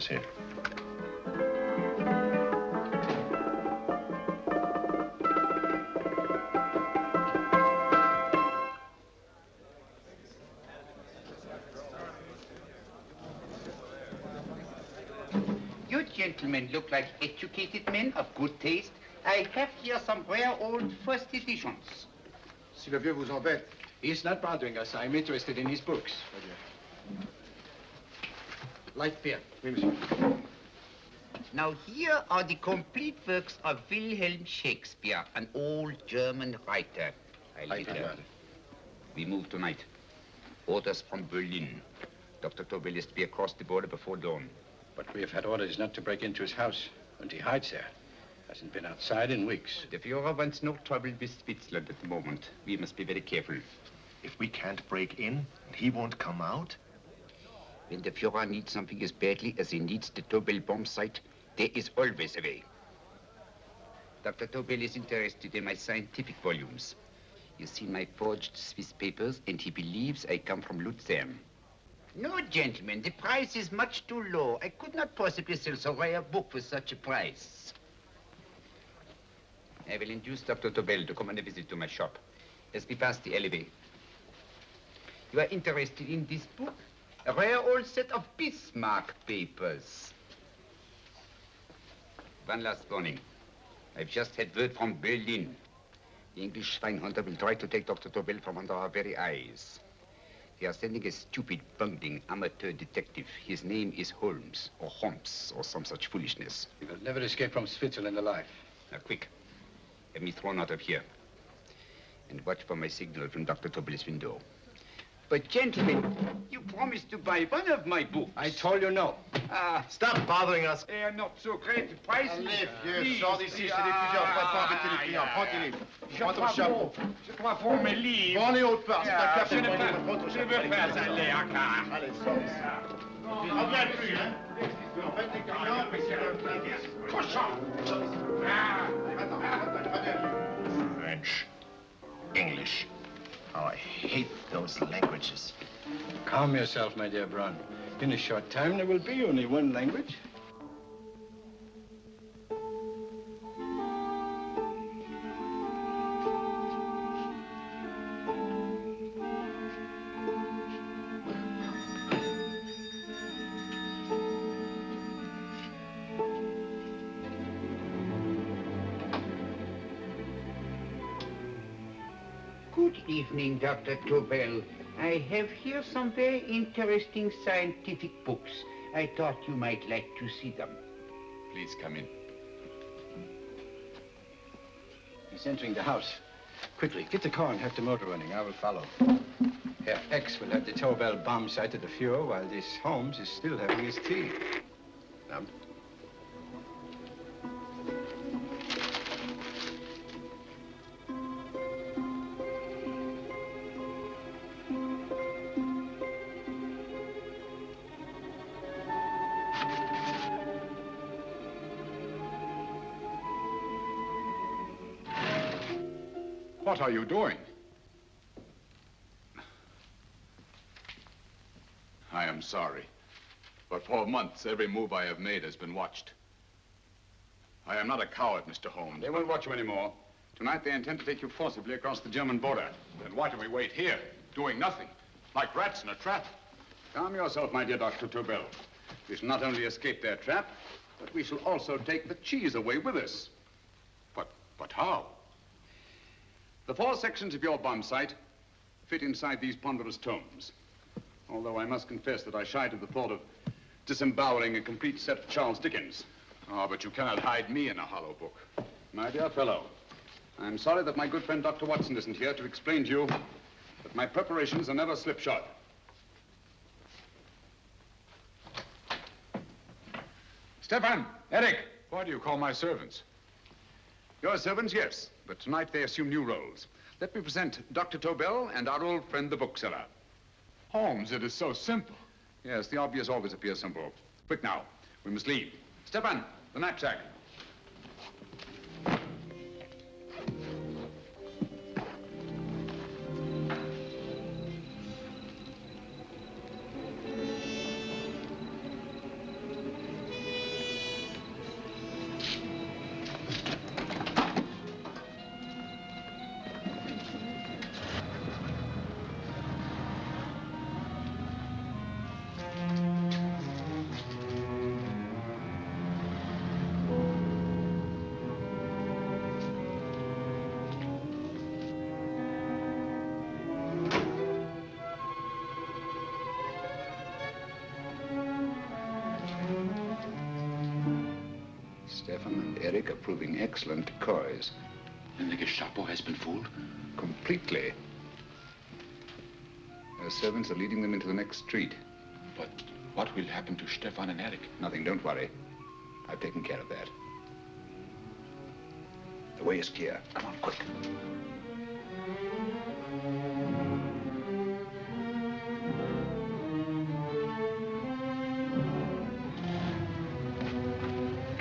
is here. You gentlemen look like educated men of good taste. I have here some rare old first editions. Si le vieux vous embête. He's not bothering us. I'm interested in his books. Light beer. Oui, monsieur. Now here are the complete works of Wilhelm Shakespeare, an old German writer. We move tonight. Orders from Berlin. Dr. Tobel is to be across the border before dawn. But we have had orders not to break into his house, and he hides there. Hasn't been outside in weeks. The Führer wants no trouble with Switzerland at the moment. We must be very careful. If we can't break in, and he won't come out? When the Führer needs something as badly as he needs the Tobel bomb site, there is always a way. Dr. Tobel is interested in my scientific volumes. He's seen my forged Swiss papers, and he believes I come from Luzern. No, gentlemen, the price is much too low. I could not possibly sell so rare a book for such a price. I will induce Dr. Tobel to come on a visit to my shop as we pass the alleyway. You are interested in this book? A rare old set of Bismarck papers. One last warning. I've just had word from Berlin. The English Schweinhunter will try to take Dr. Tobel from under our very eyes. They are sending a stupid, bungling amateur detective. His name is Holmes, or some such foolishness. He will never escape from Switzerland alive. Now, quick. Have me thrown out of here. And watch for my signal from Dr. Tobel's window. But, gentlemen, you promised to buy one of my books. I told you no. Stop bothering us. They are not so great. The price Allez, vieux, sors d'ici, c'est des plusieurs. Faut pas embêter les clients. Prends tes livres. Prends ton chapeau. Je crois pour mes livres. Prends les hautes parts. C'est un café. Je veux pas aller à car. Allez, sors d'ici. Tu reviens plus, hein. En fait, les clients, mais c'est le Cochon. French, English. Oh, I hate those languages. Calm yourself, my dear Braun. In a short time, there will be only one language. Good evening, Dr. Tobel. I have here some very interesting scientific books. I thought you might like to see them. Please come in. He's entering the house. Quickly, get the car and have the motor running. I will follow. Herr X will have the Tobel bomb site at the Führer while this Holmes is still having his tea. Now, what are you doing? I am sorry, but for months, every move I have made has been watched. I am not a coward, Mr. Holmes. They won't watch you anymore. Tonight, they intend to take you forcibly across the German border. Then why do we wait here, doing nothing, like rats in a trap? Calm yourself, my dear Dr. Tobel. We shall not only escape their trap, but we shall also take the cheese away with us. But how? The 4 sections of your bomb site fit inside these ponderous tomes. Although I must confess that I shied at the thought of disemboweling a complete set of Charles Dickens. Oh, but you cannot hide me in a hollow book. My dear fellow, I'm sorry that my good friend Dr. Watson isn't here to explain to you that my preparations are never slipshod. Stefan, Eric, why do you call my servants? Your servants, yes, but tonight they assume new roles. Let me present Dr. Tobel and our old friend, the bookseller. Holmes, it is so simple. Yes, the obvious always appears simple. Quick now, we must leave. Stefan, the knapsack. Eric are proving excellent decoys. And the Gestapo has been fooled? Completely. Their servants are leading them into the next street. But what will happen to Stefan and Eric? Nothing, don't worry. I've taken care of that. The way is clear. Come on, quick.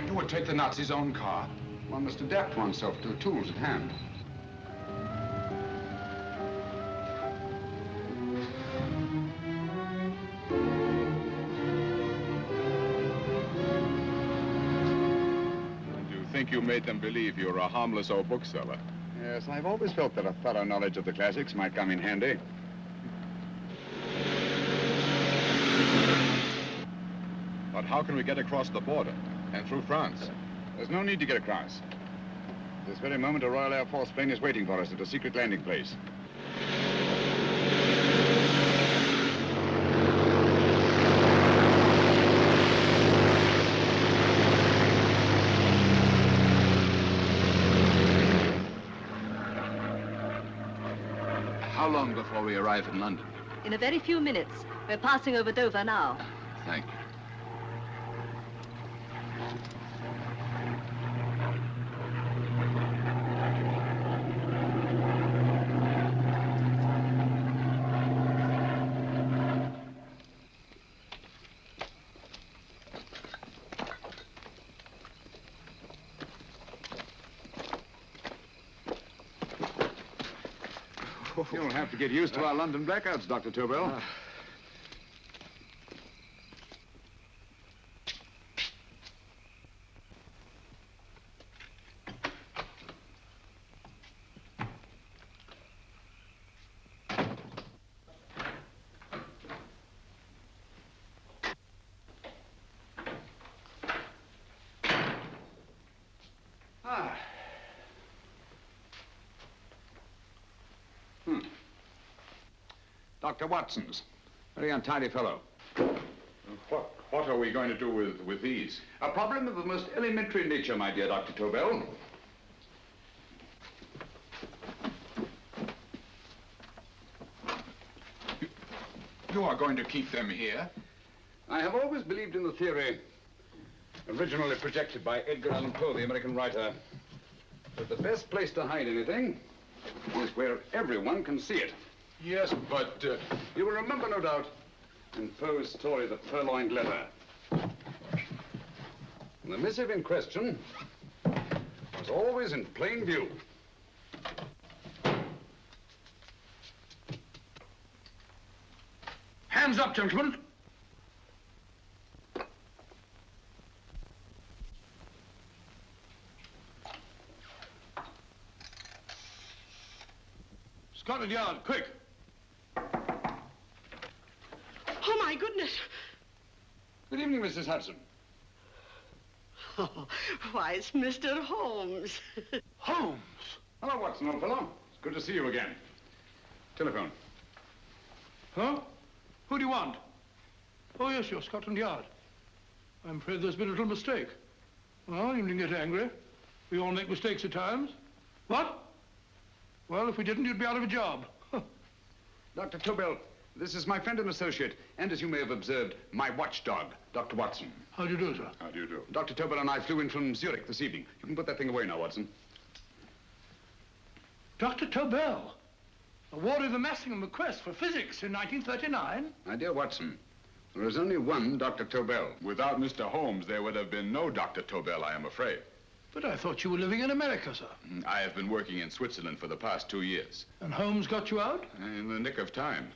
You would take the Nazis' own car? One must adapt oneself to the tools at hand. You made them believe you were a harmless old bookseller. Yes, I've always felt that a thorough knowledge of the classics might come in handy. But how can we get across the border and through France? There's no need to get across. At this very moment, a Royal Air Force plane is waiting for us at a secret landing place. How long before we arrive in London? In a very few minutes. We're passing over Dover now. Thank you. You'll have to get used to our London blackouts, Dr. Tobel. Dr. Watson's. Very untidy fellow. What are we going to do with these? A problem of the most elementary nature, my dear Dr. Tobel. You are going to keep them here? I have always believed in the theory, originally projected by Edgar Allan Poe, the American writer, that the best place to hide anything is where everyone can see it. Yes, but... You will remember, no doubt, in Poe's story, The Purloined Letter. The missive in question was always in plain view. Hands up, gentlemen. Scotland Yard, quick. Oh, my goodness. Good evening, Mrs. Hudson. Oh, why, it's Mr. Holmes. Holmes. Hello, Watson, old fellow. It's good to see you again. Telephone. Huh? Who do you want? Oh, yes, you're Scotland Yard. I'm afraid there's been a little mistake. Well, you needn't get angry. We all make mistakes at times. What? Well, if we didn't, you'd be out of a job. Dr. Tobel, this is my friend and associate, and as you may have observed, my watchdog, Dr. Watson. How do you do, sir? How do you do? Dr. Tobel and I flew in from Zurich this evening. You can put that thing away now, Watson. Dr. Tobel, awarded the Massingham Bequest for physics in 1939. My dear Watson, there is only one Dr. Tobel. Without Mr. Holmes, there would have been no Dr. Tobel, I am afraid. But I thought you were living in America, sir. I have been working in Switzerland for the past 2 years. And Holmes got you out? In the nick of time.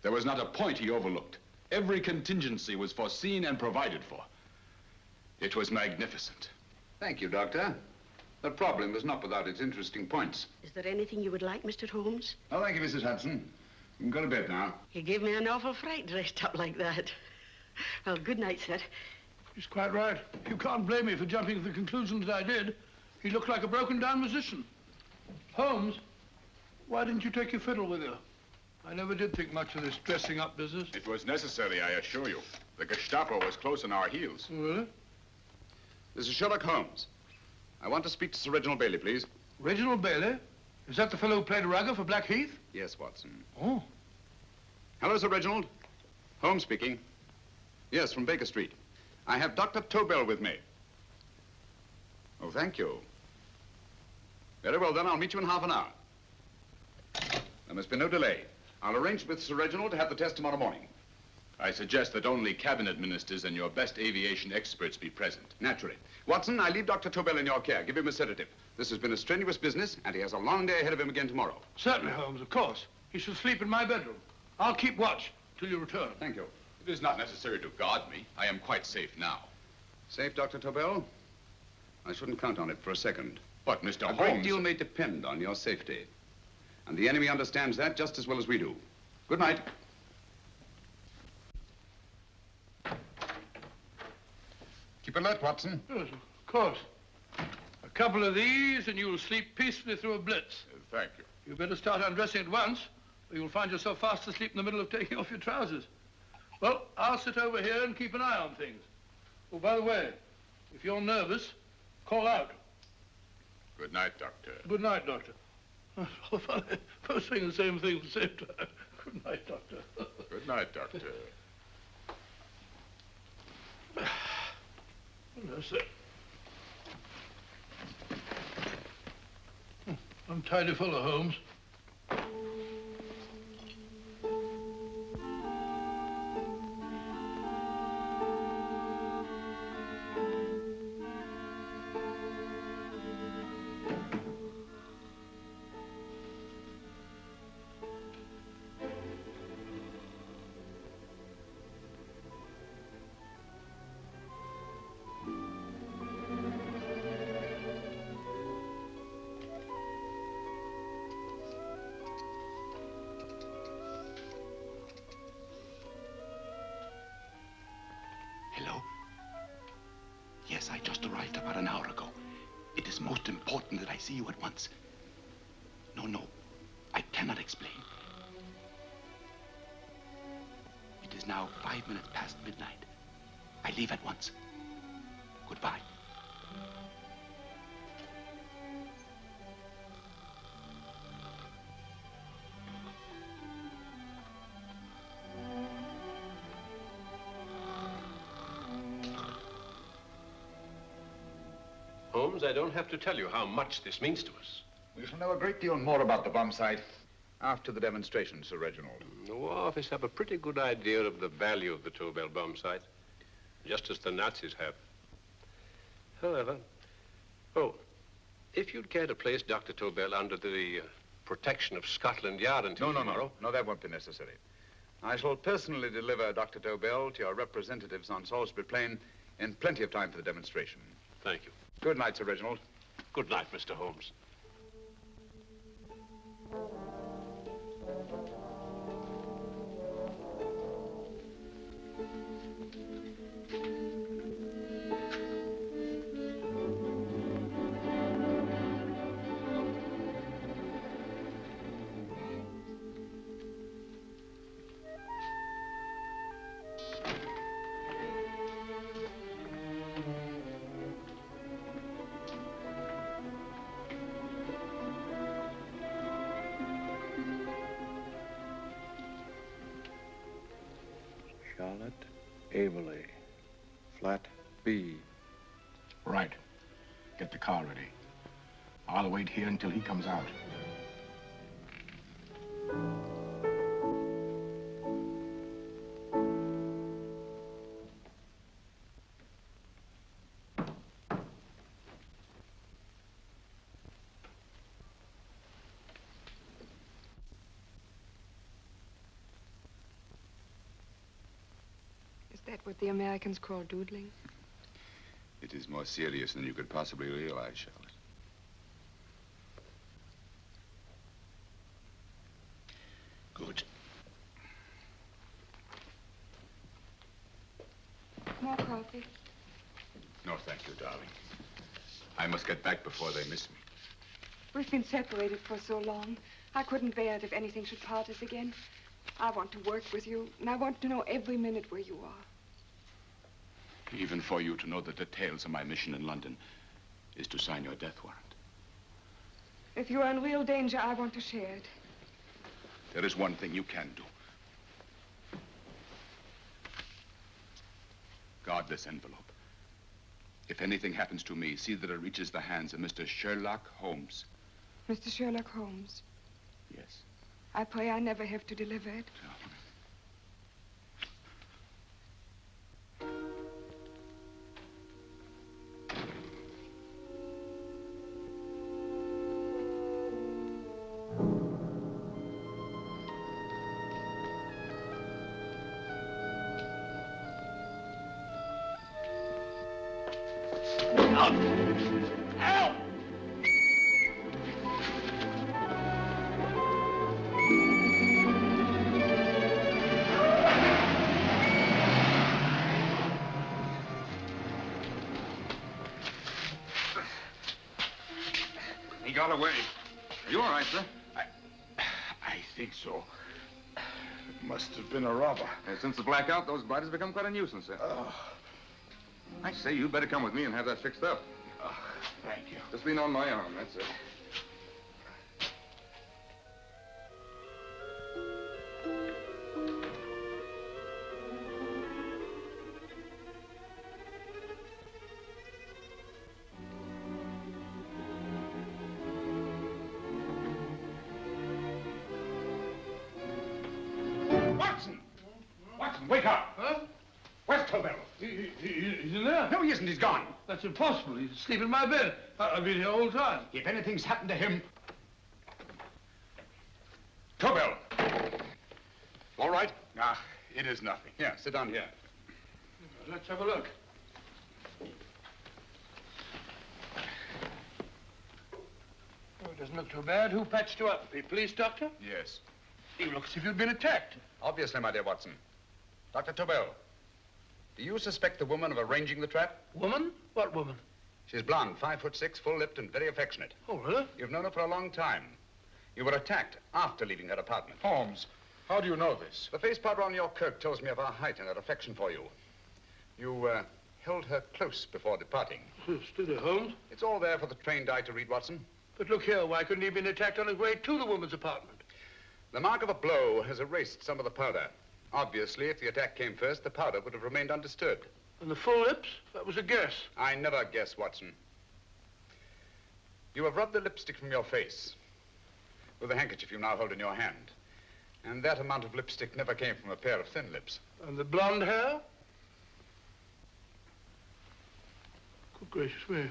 There was not a point he overlooked. Every contingency was foreseen and provided for. It was magnificent. Thank you, Doctor. The problem was not without its interesting points. Is there anything you would like, Mr. Holmes? Oh, thank you, Mrs. Hudson. You can go to bed now. You gave me an awful fright dressed up like that. Well, good night, sir. He's quite right. You can't blame me for jumping to the conclusion that I did. He looked like a broken-down musician. Holmes, why didn't you take your fiddle with you? I never did think much of this dressing-up business. It was necessary, I assure you. The Gestapo was close on our heels. Really? This is Sherlock Holmes. I want to speak to Sir Reginald Bailey, please. Reginald Bailey? Is that the fellow who played Rugger for Blackheath? Yes, Watson. Oh. Hello, Sir Reginald. Holmes speaking. Yes, from Baker Street. I have Dr. Tobel with me. Oh, thank you. Very well, then. I'll meet you in half an hour. There must be no delay. I'll arrange with Sir Reginald to have the test tomorrow morning. I suggest that only cabinet ministers and your best aviation experts be present. Naturally. Watson, I leave Dr. Tobel in your care. Give him a sedative. This has been a strenuous business, and he has a long day ahead of him again tomorrow. Certainly, Holmes, of course. He should sleep in my bedroom. I'll keep watch till you return. Thank you. It is not necessary to guard me. I am quite safe now. Safe, Dr. Tobel? I shouldn't count on it for a second. But, Mr. A Holmes... great deal may depend on your safety. And the enemy understands that just as well as we do. Good night. Keep alert, Watson. Yes, of course. A couple of these and you'll sleep peacefully through a blitz. Thank you. You better start undressing at once, or you'll find yourself fast asleep in the middle of taking off your trousers. Well, I'll sit over here and keep an eye on things. Oh, by the way, if you're nervous, call out. Good night, Doctor. Good night, Doctor. Oh, funny. Both saying the same thing at the same time. Good night, Doctor. Good night, Doctor. No, sir. I'm tidy full of Holmes. Hello? Yes, I just arrived about an hour ago. It is most important that I see you at once. No, I cannot explain. It is now 5 minutes past midnight. I leave at once. Goodbye. Holmes, I don't have to tell you how much this means to us. We shall know a great deal more about the bomb site after the demonstration, Sir Reginald. The War Office have a pretty good idea of the value of the Tobel bomb site, just as the Nazis have. However, if you'd care to place Dr. Tobel under the protection of Scotland Yard until tomorrow... No, that won't be necessary. I shall personally deliver Dr. Tobel to your representatives on Salisbury Plain in plenty of time for the demonstration. Thank you. Good night, Sir Reginald. Good night, Mr. Holmes. Charlotte Averley, flat B. Right. Get the car ready. I'll wait here until he comes out. Is that what the Americans call doodling? It is more serious than you could possibly realize, Charlotte. Good. More coffee? No, thank you, darling. I must get back before they miss me. We've been separated for so long. I couldn't bear it if anything should part us again. I want to work with you, and I want to know every minute where you are. Even for you to know the details of my mission in London, is to sign your death warrant. If you are in real danger, I want to share it. There is one thing you can do. Guard this envelope. If anything happens to me, see that it reaches the hands of Mr. Sherlock Holmes. Mr. Sherlock Holmes, Yes. I pray I never have to deliver it. He got away. Are you all right, sir? I think so. It must have been a robber. Since the blackout, those biters become quite a nuisance, sir. I say, you better come with me and have that fixed up. Thank you. Just lean on my arm, that's it. Watson! Watson, wake up! Huh? Where's Tobel? He's in there. No, he isn't. He's gone. That's impossible. He's asleep in my bed. I've been here all the time. If anything's happened to him... Tobel! All right? Ah, it is nothing. Yeah, sit down here. Let's have a look. Oh, it doesn't look too bad. Who patched you up? The police doctor? Yes. You look as if you'd been attacked. Obviously, my dear Watson. Dr. Tobel, do you suspect the woman of arranging the trap? Woman? What woman? She's blonde, 5'6", full-lipped, and very affectionate. Oh, really? You've known her for a long time. You were attacked after leaving her apartment. Holmes, how do you know this? The face powder on your coat tells me of her height and her affection for you. You held her close before departing. Steady, Holmes. It's all there for the trained eye to read, Watson. But look here, why couldn't he have been attacked on his way to the woman's apartment? The mark of a blow has erased some of the powder. Obviously, if the attack came first, the powder would have remained undisturbed. And the full lips? That was a guess. I never guess, Watson. You have rubbed the lipstick from your face with the handkerchief you now hold in your hand. And that amount of lipstick never came from a pair of thin lips. And the blonde hair? Good gracious me.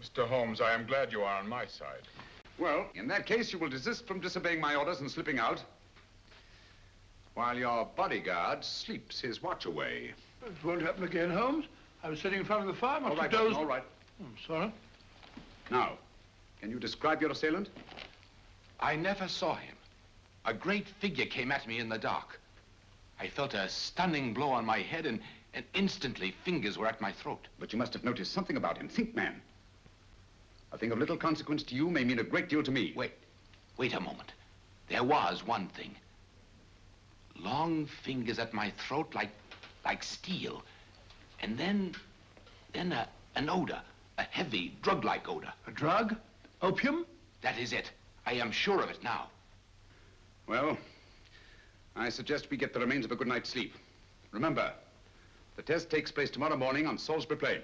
Mr. Holmes, I am glad you are on my side. Well, in that case, you will desist from disobeying my orders and slipping out while your bodyguard sleeps his watch away. It won't happen again, Holmes. I was sitting in front of the fire. All right, Watson, all right. I'm sorry. Now, can you describe your assailant? I never saw him. A great figure came at me in the dark. I felt a stunning blow on my head, and instantly fingers were at my throat. But you must have noticed something about him. Think, man. A thing of little consequence to you may mean a great deal to me. Wait a moment. There was one thing. Long fingers at my throat like steel. And then an odor, a heavy, drug-like odor. A drug? Opium? That is it. I am sure of it now. Well, I suggest we get the remains of a good night's sleep. Remember, the test takes place tomorrow morning on Salisbury Plain.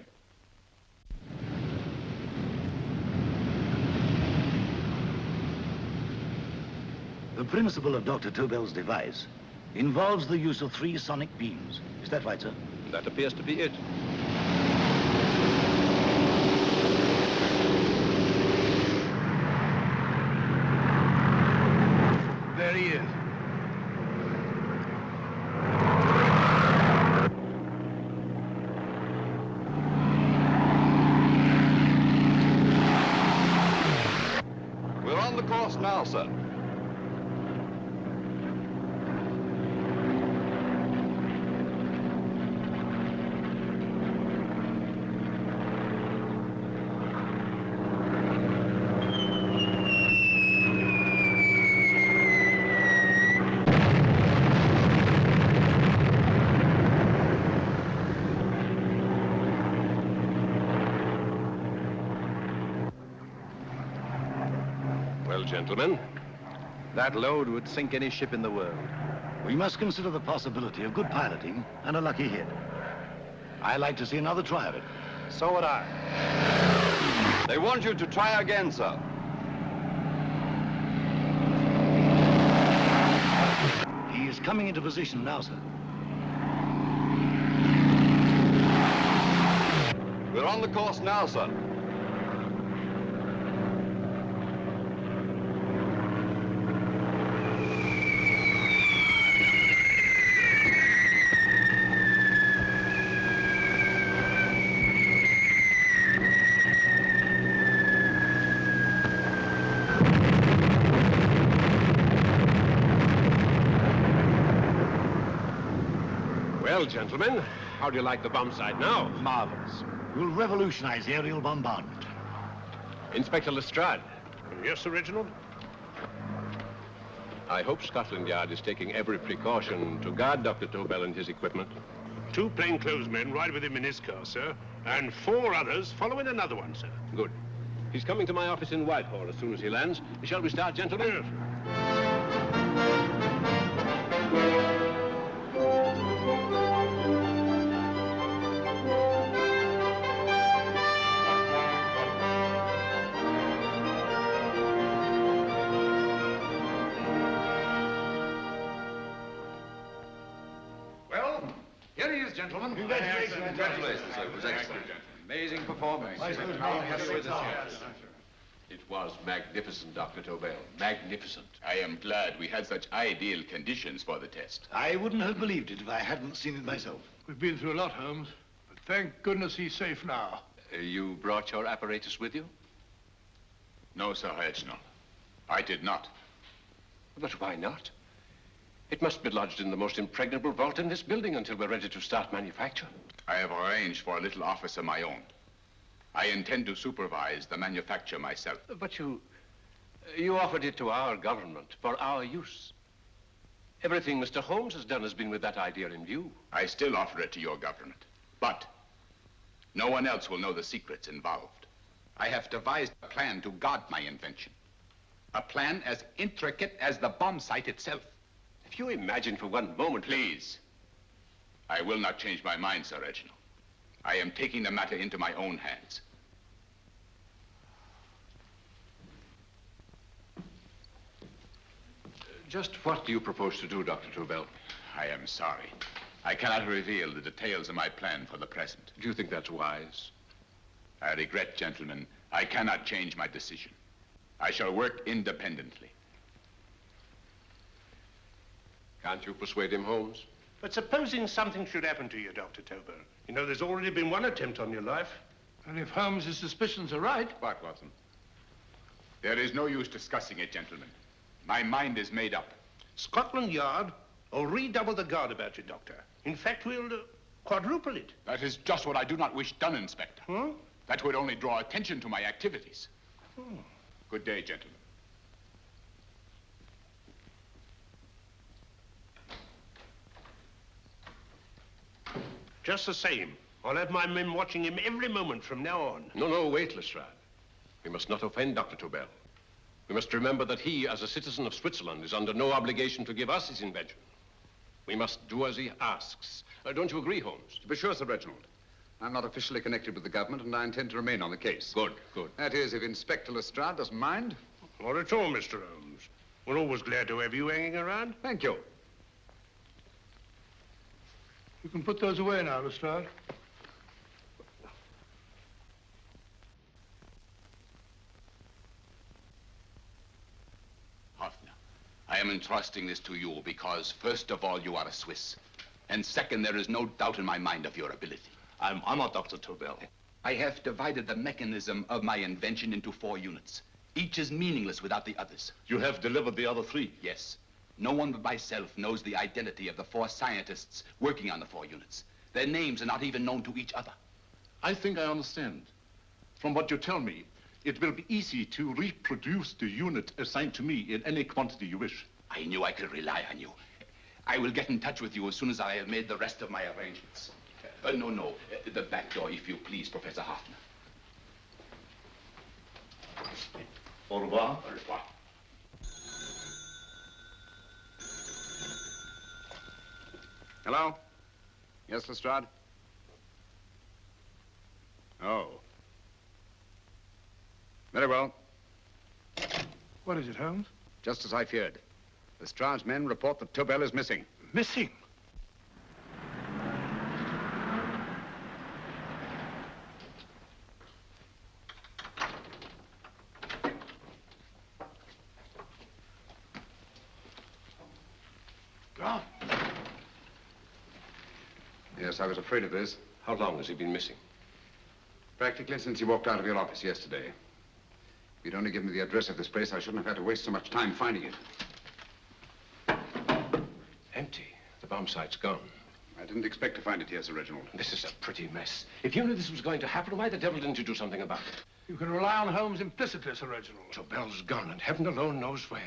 The principle of Dr. Tobel's device involves the use of 3 sonic beams. Is that right, sir? That appears to be it. There he is. We're on the course now, sir. gentlemen. That load would sink any ship in the world. We must consider the possibility of good piloting and a lucky hit. I like to see another try of it. So would I. They want you to try again, sir. He is coming into position now, sir. We're on the course now, sir. Well, gentlemen, how do you like the bomb sight now? Marvelous. We'll revolutionize aerial bombardment. Inspector Lestrade. Yes, Sir Reginald? I hope Scotland Yard is taking every precaution to guard Dr. Tobel and his equipment. 2 plainclothes men ride with him in his car, sir, and 4 others follow in another one, sir. Good. He's coming to my office in Whitehall as soon as he lands. Shall we start, gentlemen? Yes. Well, here he is, gentlemen. Congratulations, sir. It was excellent. Amazing performance. It was magnificent, Dr. Tobel. Magnificent. I am glad we had such ideal conditions for the test. I wouldn't have believed it if I hadn't seen it myself. We've been through a lot, Holmes, but thank goodness he's safe now. You brought your apparatus with you? No, Sir Reginald. I did not. But why not? It must be lodged in the most impregnable vault in this building until we're ready to start manufacture. I have arranged for a little office of my own. I intend to supervise the manufacture myself. But you offered it to our government for our use. Everything Mr. Holmes has done has been with that idea in view. I still offer it to your government, but no one else will know the secrets involved. I have devised a plan to guard my invention. A plan as intricate as the bomb sight itself. If you imagine for one moment... Please. I will not change my mind, Sir Reginald. I am taking the matter into my own hands. Just what do you propose to do, Dr. Tobel? I am sorry. I cannot reveal the details of my plan for the present. Do you think that's wise? I regret, gentlemen, I cannot change my decision. I shall work independently. Can't you persuade him, Holmes? But supposing something should happen to you, Dr. Tobel. You know, there's already been one attempt on your life. And if Holmes' suspicions are right... What, Watson? There is no use discussing it, gentlemen. My mind is made up. Scotland Yard will redouble the guard about you, Doctor. In fact, we'll quadruple it. That is just what I do not wish done, Inspector. Huh? That would only draw attention to my activities. Good day, gentlemen. Just the same, I'll have my men watching him every moment from now on. No, wait, Lestrade. We must not offend Dr. Tobel. We must remember that he, as a citizen of Switzerland, is under no obligation to give us his invention. We must do as he asks. Don't you agree, Holmes? To be sure, Sir Reginald. I'm not officially connected with the government, and I intend to remain on the case. Good. That is, if Inspector Lestrade doesn't mind. Not at all, Mr. Holmes. We're always glad to have you hanging around. Thank you. You can put those away now, Lestrade. Hoffner, I am entrusting this to you because, first of all, you are a Swiss. And second, there is no doubt in my mind of your ability. I'm honored, Dr. Tobel. I have divided the mechanism of my invention into 4 units. Each is meaningless without the others. You have delivered the other 3. Yes. No one but myself knows the identity of the 4 scientists working on the 4 units. Their names are not even known to each other. I think I understand. From what you tell me, it will be easy to reproduce the unit assigned to me in any quantity you wish. I knew I could rely on you. I will get in touch with you as soon as I have made the rest of my arrangements. No. The back door, if you please, Professor Hoffner. Au revoir. Au revoir. Hello? Yes, Lestrade? Oh. Very well. What is it, Holmes? Just as I feared. Lestrade's men report that Tobel is missing. Missing? Gone. Yes, I was afraid of this. How long has he been missing? Practically since he walked out of your office yesterday. If you'd only given me the address of this place, I shouldn't have had to waste so much time finding it. Empty. The bomb site's gone. I didn't expect to find it here, Sir Reginald. This is a pretty mess. If you knew this was going to happen, why the devil didn't you do something about it? You can rely on Holmes implicitly, Sir Reginald. Tobel's gone, and heaven alone knows where.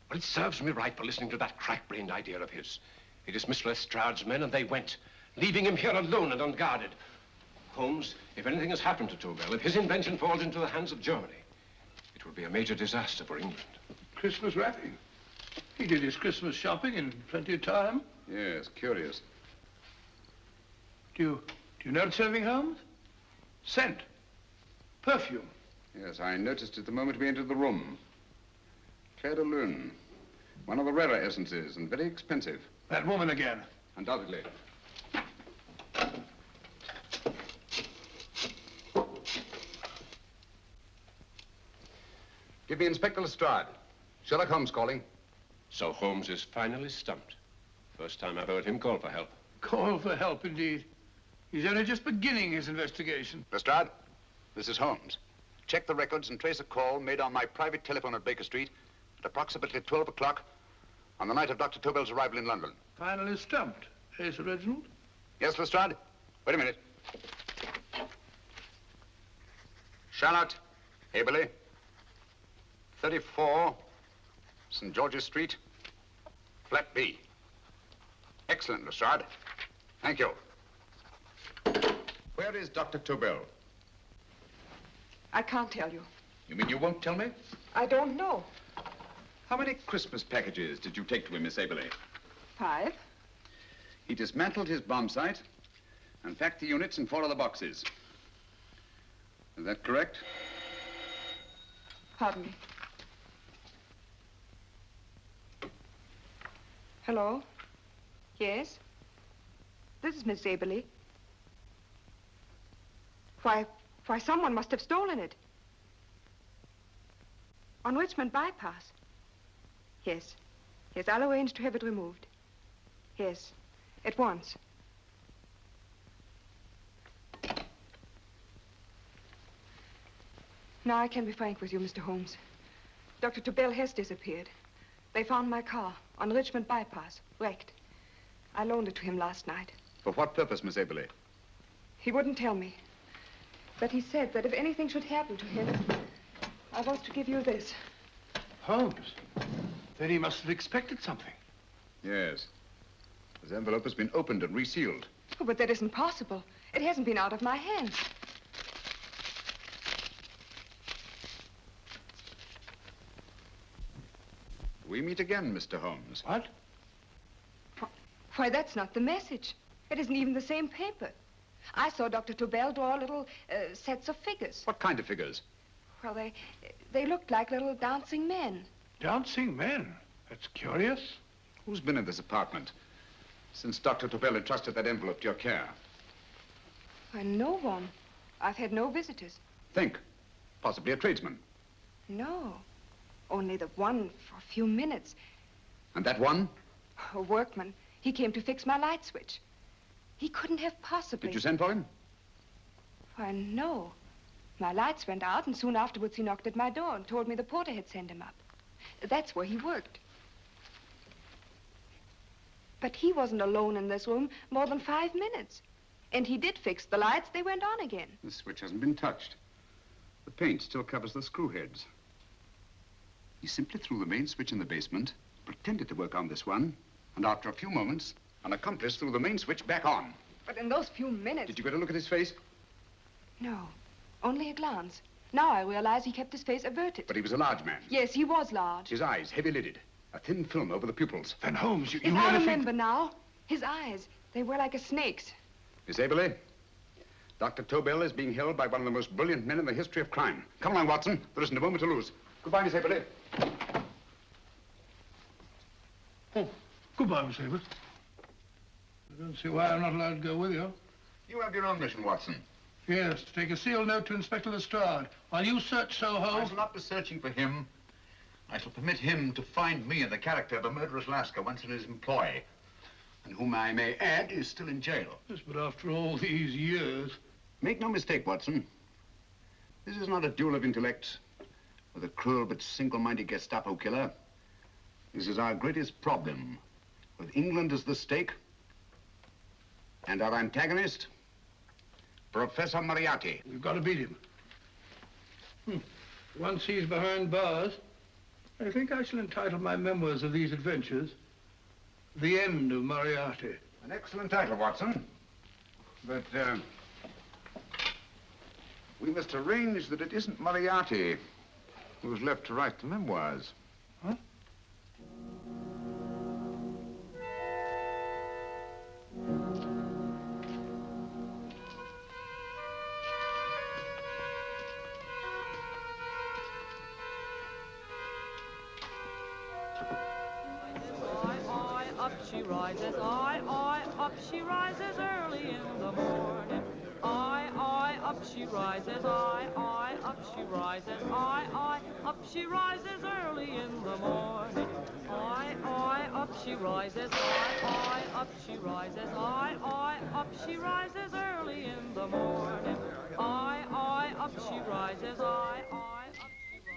Well, it serves me right for listening to that crack-brained idea of his. He dismissed Lestrade's men, and they went, leaving him here alone and unguarded. Holmes, if anything has happened to Tobel, if his invention falls into the hands of Germany, it will be a major disaster for England. Christmas wrapping. He did his Christmas shopping in plenty of time. Yes, curious. Do you notice anything, Holmes? Scent. Perfume. Yes, I noticed it the moment we entered the room. Clair de Lune. One of the rarer essences, and very expensive. That woman again. Undoubtedly. Give me Inspector Lestrade. Sherlock Holmes calling. So Holmes is finally stumped. First time I've heard him call for help. Call for help, indeed. He's only just beginning his investigation. Lestrade, this is Holmes. Check the records and trace a call made on my private telephone at Baker Street at approximately 12 o'clock on the night of Dr. Tobel's arrival in London. Finally stumped, eh, Sir Reginald? Yes, Lestrade? Wait a minute. Charlotte, Haberley, 34, St. George's Street, flat B. Excellent, Lestrade. Thank you. Where is Dr. Tobel? I can't tell you. You mean you won't tell me? I don't know. How many Christmas packages did you take to him, Miss Haberley? 5. He dismantled his bomb site and packed the units in 4 other boxes. Is that correct? Pardon me. Hello? Yes? This is Miss Haberley. Why, someone must have stolen it. On Richmond Bypass. Yes. Yes, I'll arrange to have it removed. Yes, at once. Now I can be frank with you, Mr. Holmes. Dr. Tobel has disappeared. They found my car on Richmond Bypass, wrecked. I loaned it to him last night. For what purpose, Miss Haberley? He wouldn't tell me. But he said that if anything should happen to him, I was to give you this. Holmes? Then he must have expected something. Yes. This envelope has been opened and resealed. Oh, but that isn't possible. It hasn't been out of my hands. We meet again, Mr. Holmes. What? Why, that's not the message. It isn't even the same paper. I saw Dr. Tobel draw little sets of figures. What kind of figures? Well, they looked like little dancing men. Dancing men? That's curious. Who's been in this apartment since Dr. Tobel entrusted that envelope to your care? Why, no one. I've had no visitors. Think. Possibly a tradesman. No. Only the one for a few minutes. And that one? A workman. He came to fix my light switch. He couldn't have possibly... Did you send for him? Why, no. My lights went out, and soon afterwards he knocked at my door and told me the porter had sent him up. That's where he worked. But he wasn't alone in this room more than 5 minutes. And he did fix the lights. They went on again. The switch hasn't been touched. The paint still covers the screw heads. He simply threw the main switch in the basement, pretended to work on this one, and after a few moments, an accomplice threw the main switch back on. But in those few minutes... Did you get a look at his face? No, only a glance. Now I realize he kept his face averted. But he was a large man. Yes, he was large. His eyes, heavy-lidded. A thin film over the pupils. Then, Holmes, you I remember now. His eyes, They were like a snake's. Miss Aberley, Dr. Tobel is being held by one of the most brilliant men in the history of crime. Come along, Watson. There isn't a moment to lose. Goodbye, Miss Aberley. Oh, goodbye, Miss Aberley. I don't see why I'm not allowed to go with you. You have your own mission, Watson. Yes, to take a sealed note to Inspector Lestrade. While you search Soho... I shall not be searching for him. I shall permit him to find me in the character of a murderous Lascar once in his employ, and whom I may add is still in jail. Yes, but after all these years... Make no mistake, Watson. This is not a duel of intellects with a cruel but single-minded Gestapo killer. This is our greatest problem, with England as the stake, and our antagonist, Professor Moriarty. We've got to beat him. Once he's behind bars, I think I shall entitle my memoirs of these adventures, The End of Moriarty. An excellent title, Watson. But, we must arrange that it isn't Moriarty who's left to write the memoirs. Huh? Up she rises, I, up she rises early in the morning. I, up she rises, I, up she rises, I, up she rises early in the morning. I, up she rises, I, up she rises, I, up she rises early in the morning. I, up she rises, I, up she rises.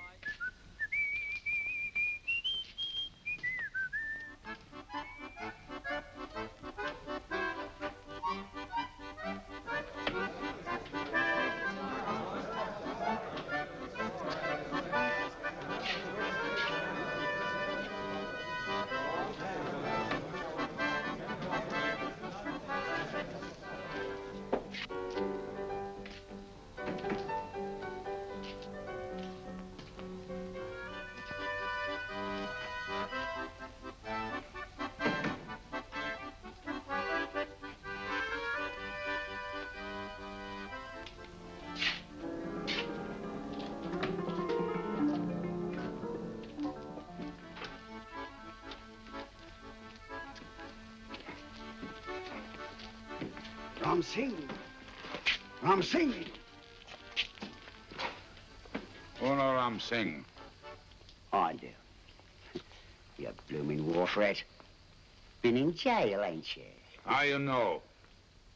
Ram Singh. Ram Singh. Oh, no, Ram Singh. I do. You blooming wharf rat. Been in jail, ain't you? How you know?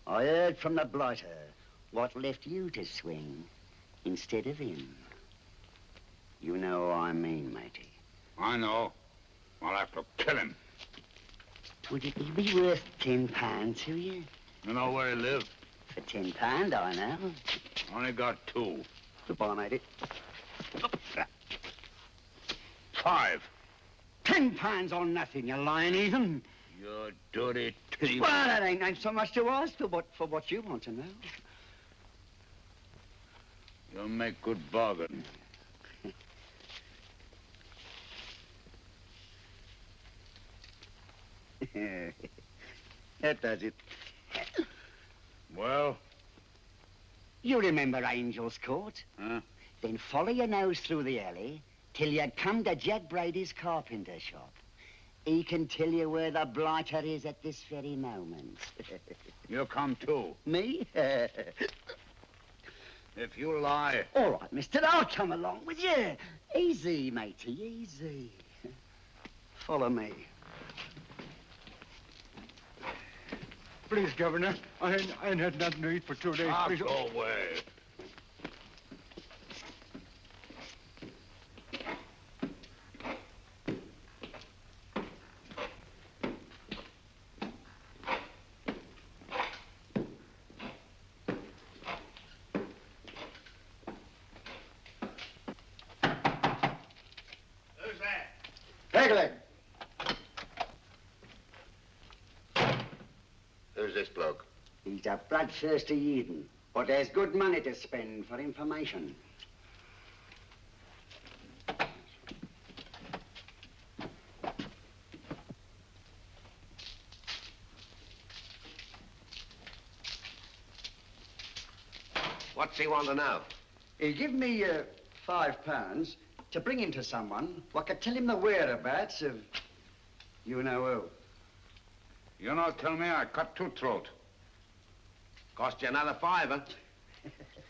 I heard from the blighter what left you to swing instead of him. You know what I mean, matey. I know. I'll have to kill him. Would it be worth £10 to you? You know where he lives? For £10, I know. Only got 2. Goodbye, matey. 5. £10 on nothing, you lying heathen. You dirty thief. Well, that ain't so much to ask for what you want to know. You'll make good bargain. That does it. Well? You remember Angel's Court? Huh? Then follow your nose through the alley till you come to Jack Brady's carpenter shop. He can tell you where the blighter is at this very moment. You come too. Me? If you lie... All right, mister, I'll come along with you. Easy, matey, easy. Follow me. Please, Governor, I ain't had nothing to eat for 2 days. Please. Go away. Who's that? Pegleg. Who's this bloke? He's a bloodthirsty heathen, but there's good money to spend for information. What's he want to know? He give me £5 to bring him to someone what could tell him the whereabouts of you know who. You not tell me I cut two throat. Cost you another £5.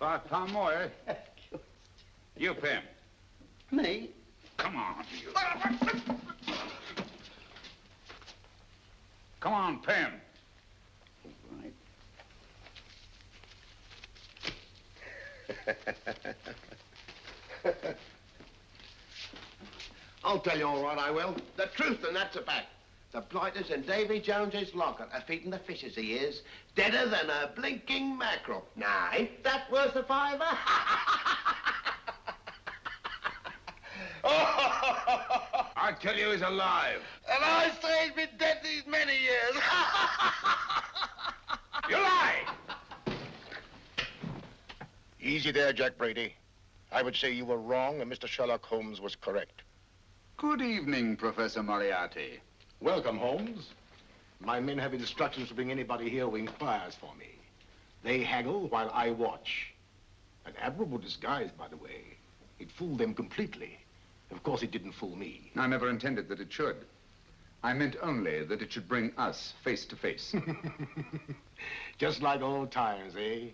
£5 more, eh? You pay him. Me? Come on, you. Come on, pay him. Right. I'll tell you all right, I will. The truth, and that's a fact. The blighters in Davy Jones's locker are feeding the fishes, he is. Deader than a blinking mackerel. Now, ain't that worth a £5? I tell you he's alive. And I say he's been dead these many years. You lie! Easy there, Jack Brady. I would say you were wrong and Mr. Sherlock Holmes was correct. Good evening, Professor Moriarty. Welcome, Holmes. My men have instructions to bring anybody here who inquires for me. They haggle while I watch. An admirable disguise, by the way. It fooled them completely. Of course, it didn't fool me. I never intended that it should. I meant only that it should bring us face to face. Just like old times, eh?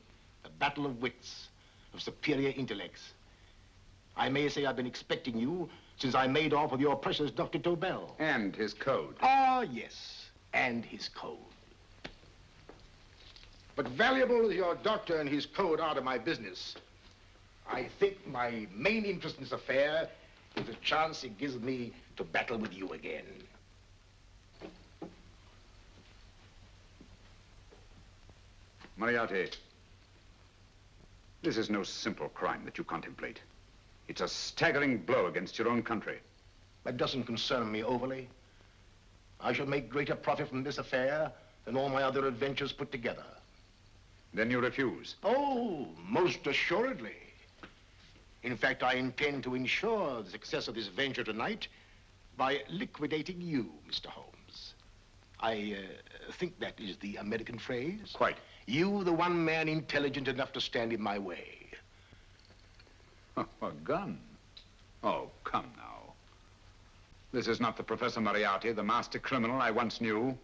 A battle of wits, of superior intellects. I may say I've been expecting you since I made off with your precious Dr. Tobel. And his code. Ah, yes, and his code. But valuable as your doctor and his code are to my business, I think my main interest in this affair is the chance it gives me to battle with you again. Moriarty, this is no simple crime that you contemplate. It's a staggering blow against your own country. That doesn't concern me overly. I shall make greater profit from this affair than all my other adventures put together. Then you refuse? Oh, most assuredly. In fact, I intend to ensure the success of this venture tonight by liquidating you, Mr. Holmes. I think that is the American phrase. Quite. You, the one man intelligent enough to stand in my way. A gun? Oh, come now. This is not the Professor Moriarty, the master criminal I once knew.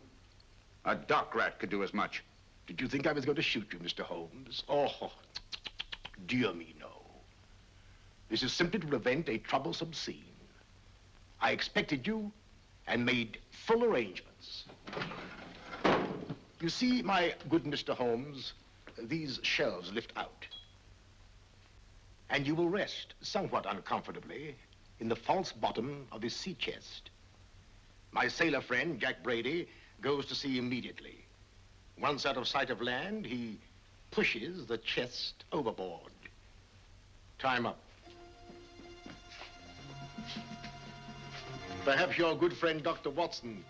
A dock rat could do as much. Did you think I was going to shoot you, Mr. Holmes? Oh, dear me, no. This is simply to prevent a troublesome scene. I expected you and made full arrangements. You see, my good Mr. Holmes, these shelves lift out. And you will rest somewhat uncomfortably in the false bottom of this sea chest. My sailor friend, Jack Brady, goes to sea immediately. Once out of sight of land, he pushes the chest overboard. Time up. Perhaps your good friend, Dr. Watson,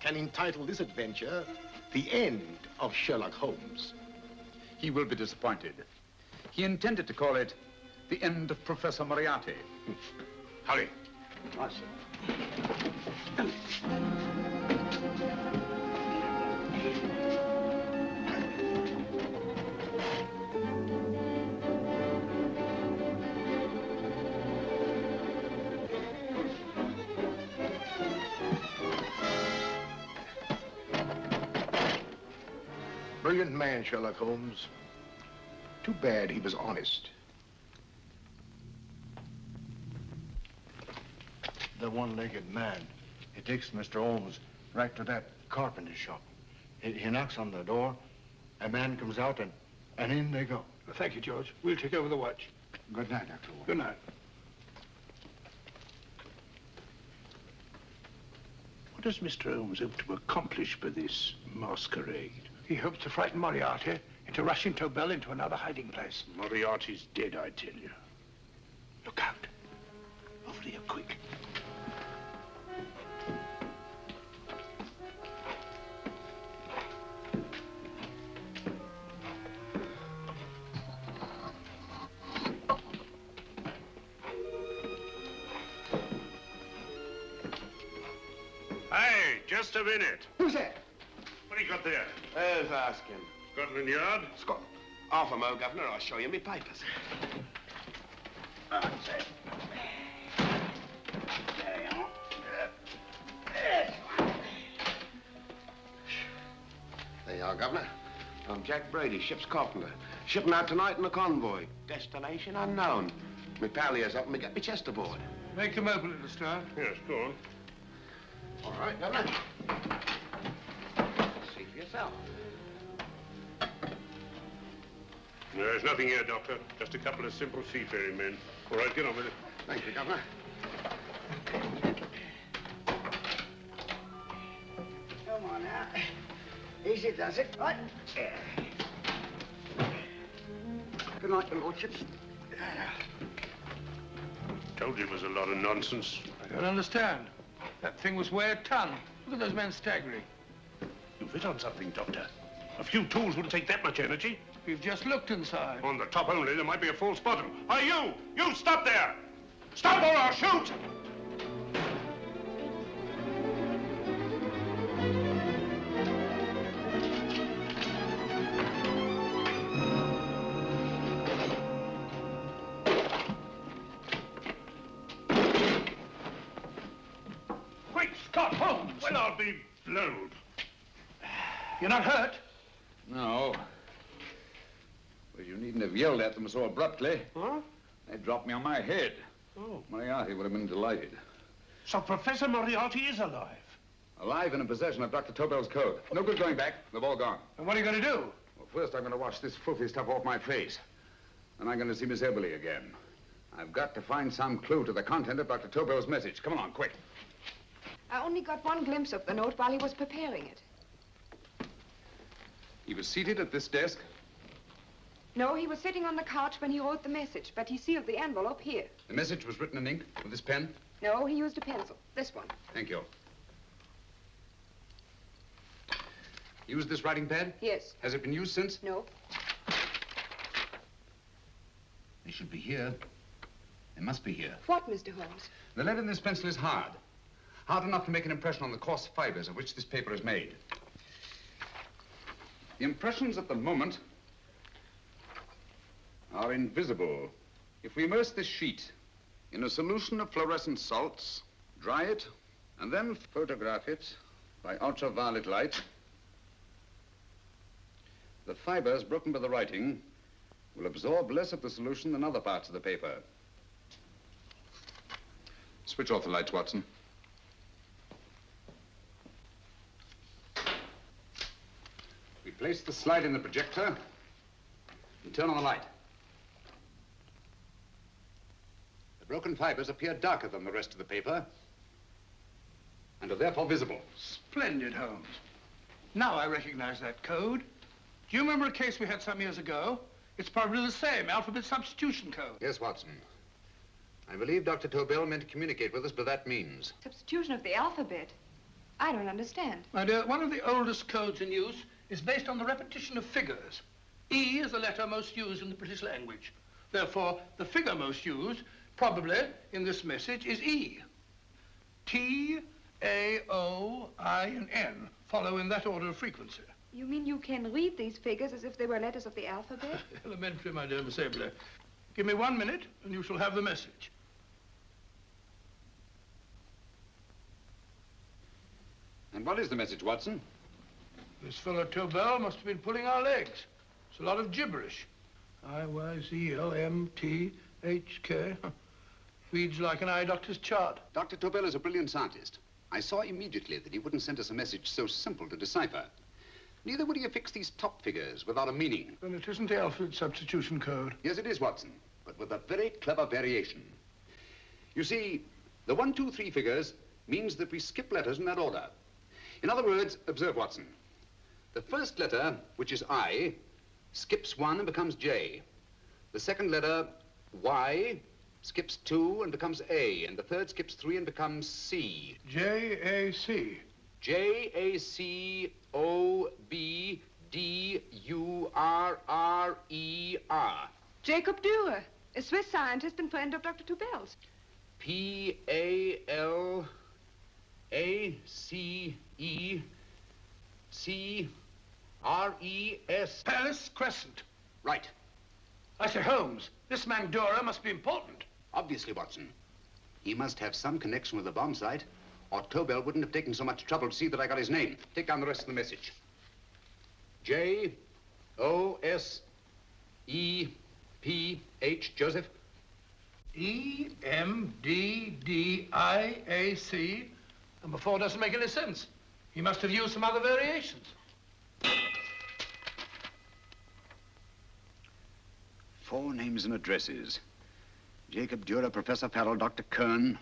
can entitle this adventure The End of Sherlock Holmes. He will be disappointed. He intended to call it The End of Professor Moriarty. Hurry. Right, sir. Brilliant man, Sherlock Holmes. Too bad he was honest. The one-legged man. He takes Mr. Holmes right to that carpenter shop. He knocks on the door, a man comes out, and in they go. Well, thank you, George. We'll take over the watch. Good night, Dr. Holmes. Good night. What does Mr. Holmes hope to accomplish by this masquerade? He hopes to frighten Moriarty into rushing Tobel into another hiding place. Moriarty's dead, I tell you. Look out. Over here, quick. Hey, just a minute. Who's that? What do you got there? Who's asking? Scotland Yard? Half a mo, Governor. I'll show you me papers. That's it. There you are. There you are, Governor. I'm Jack Brady, ship's carpenter. Shipping out tonight in a convoy. Destination unknown. My pal here's helping me get my chest aboard. Make them open it, Lestrade. Yes, go on. All right, Governor. See for yourself. There's nothing here, Doctor. Just a couple of simple seafaring men. All right, get on with it. Thank you, Governor. Come on now. Easy does it, right? Good night, your lordships. Told you it was a lot of nonsense. I don't understand. That thing was weigh a ton. Look at those men staggering. You've hit on something, Doctor. A few tools wouldn't take that much energy. We've just looked inside. On the top only, there might be a false bottom. Hey, you! You stop there! Stop or I'll shoot! Great Scott, Holmes! Well, I'll be blowed. You're not hurt? No. Well, you needn't have yelled at them so abruptly. Huh? They dropped me on my head. Oh. Moriarty would have been delighted. So Professor Moriarty is alive? Alive and in possession of Dr. Tobel's code. No good going back. They've all gone. And what are you going to do? Well, first I'm going to wash this filthy stuff off my face. Then I'm going to see Miss Eberly again. I've got to find some clue to the content of Dr. Tobel's message. Come along, quick. I only got one glimpse of the note while he was preparing it. He was seated at this desk. No, he was sitting on the couch when he wrote the message, but he sealed the envelope here. The message was written in ink with this pen? No, he used a pencil. This one. Thank you. Used this writing pad? Yes. Has it been used since? No. They should be here. They must be here. What, Mr. Holmes? The lead in this pencil is hard. Hard enough to make an impression on the coarse fibers of which this paper is made. The impressions at the moment are invisible. If we immerse this sheet in a solution of fluorescent salts, dry it, and then photograph it by ultraviolet light, the fibers broken by the writing will absorb less of the solution than other parts of the paper. Switch off the lights, Watson. We place the slide in the projector and turn on the light. The broken fibers appear darker than the rest of the paper and are therefore visible. Splendid, Holmes. Now I recognize that code. Do you remember a case we had some years ago? It's probably the same, alphabet substitution code. Yes, Watson. I believe Dr. Tobel meant to communicate with us by that means. Substitution of the alphabet? I don't understand. My dear, one of the oldest codes in use is based on the repetition of figures. E is the letter most used in the British language. Therefore, the figure most used, probably in this message, is E. T, A, O, I, and N follow in that order of frequency. You mean you can read these figures as if they were letters of the alphabet? Elementary, my dear Miss Abler. Give me 1 minute, and you shall have the message. And what is the message, Watson? This fellow Tobel must have been pulling our legs. It's a lot of gibberish. I-Y-Z-L-M-T-H-K. Reads like an eye doctor's chart. Dr. Tobel is a brilliant scientist. I saw immediately that he wouldn't send us a message so simple to decipher. Neither would he affix these top figures without a meaning. Then it isn't the alphabet substitution code. Yes, it is, Watson, but with a very clever variation. You see, the 1, 2, 3 figures means that we skip letters in that order. In other words, observe, Watson. The first letter, which is I, skips 1 and becomes J. The second letter, Y, skips 2 and becomes A. And the third skips 3 and becomes C. J-A-C. J-A-C-O-B-D-U-R-R-E-R. Jacob Dürer, a Swiss scientist and friend of Dr. Tobel's. P-A-L-A-C-E-C-R-E-S. Paris Crescent. Right. I say, Holmes, this man Dora must be important. Obviously, Watson. He must have some connection with the bomb site, or Tobel wouldn't have taken so much trouble to see that I got his name. Take down the rest of the message. J-O-S-E-P-H, Joseph. E-M-D-D-I-A-C. Number 4 doesn't make any sense. He must have used some other variations. 4 names and addresses. Jacob Dürer, Professor Farrell, Dr. Kern,